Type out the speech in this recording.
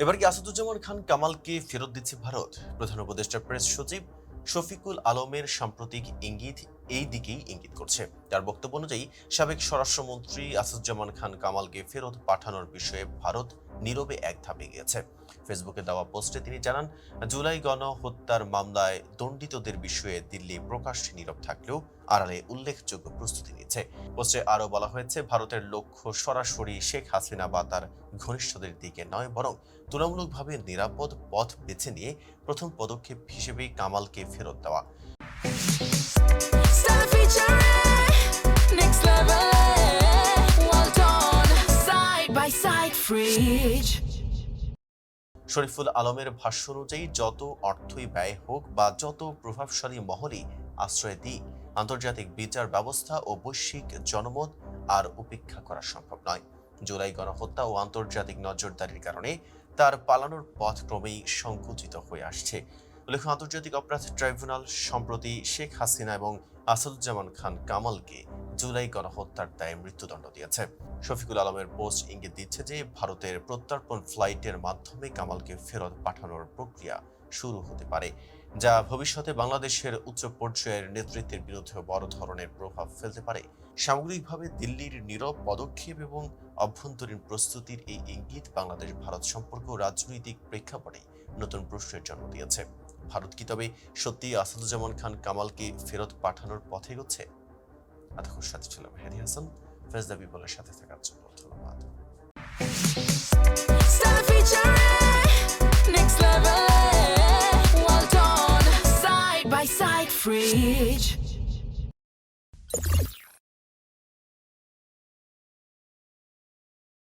এবার কি আসাদুজ্জামান খান কামালকে ফেরত দিচ্ছে ভারত? প্রধান উপদেষ্টার প্রেস সচিব শফিকুল আলমের সাম্প্রতিক ইঙ্গিত এই দিকেই ইঙ্গিত করছে। তার বক্তব্য অনুযায়ী সাবেক স্বরাষ্ট্রমন্ত্রী আসাদুজ্জামান খান কামালকে ফেরত পাঠানোর বিষয়ে ভারত নীরবে এক ধাপে গিয়েছে। ফেসবুকে দেওয়া পোস্টে তিনি জানান, জুলাই গণহত্যার মামলায় দণ্ডিতদের বিষয়ে দিল্লি প্রকাশ্যে নীরব থাকলেও আড়ালে উল্লেখযোগ্য প্রস্তুতি নিচ্ছে। পোস্টে আরও বলা হয়েছে, ভারতের লক্ষ্য সরাসরি শেখ হাসিনা বা তার ঘনিষ্ঠদের দিকে নয়, বরং তুলনামূলকভাবে নিরাপদ পথ বেছে নিয়ে প্রথম পদক্ষেপ হিসেবেই কামালকে ফেরত দেওয়া। শরীফুল আলমের ভাষ্য অনুযায়ী যত অর্থই ব্যয় হোক বা যত প্রভাবশালী মহলই আশ্রয় দিক, আন্তর্জাতিক বিচার ব্যবস্থা ও বৈশ্বিক জনমত আর উপেক্ষা করা সম্ভব নয়। জুলাই গণহত্যা ও আন্তর্জাতিক নজরদারির কারণে তার পালানোর পথ ক্রমেই সংকুচিত হয়ে আসছে। উল্লেখ্য, আন্তর্জাতিক অপরাধ ট্রাইব্যুনাল সম্প্রতি শেখ হাসিনা এবং আসাদুজ্জামান খান কামালকে জুলাই গণহত্যার দায়ে মৃত্যুদণ্ড দিয়েছে। শফিকুল আলমের পোস্ট ইঙ্গিত দিচ্ছে যে ভারতের প্রত্যর্পণ ফ্লাইটের মাধ্যমে কামালকে ফেরত পাঠানোর প্রক্রিয়া শুরু হতে পারে, যা ভবিষ্যতে বাংলাদেশের উচ্চ পর্যায়ের নেতৃত্বের বিরুদ্ধে বড় ধরনের প্রভাব ফেলতে পারে। সামগ্রিকভাবে দিল্লির নীরব পদক্ষেপ এবং অভ্যন্তরীণ প্রস্তুতির এই ইঙ্গিত বাংলাদেশ ভারত সম্পর্ক রাজনৈতিক প্রেক্ষাপটে নতুন প্রশ্নের জন্ম দিয়েছে। ভারত কি তবে সত্যি আসাদুজ্জামান খান কামালকে ফেরত পাঠানোর পথে এগোচ্ছে? এতক্ষণ সাথে ছিলাম মেহেদী হাসান। ফেজ দ্য পিপলের সাথে থাকার জন্য ধন্যবাদ। Side by side fridge.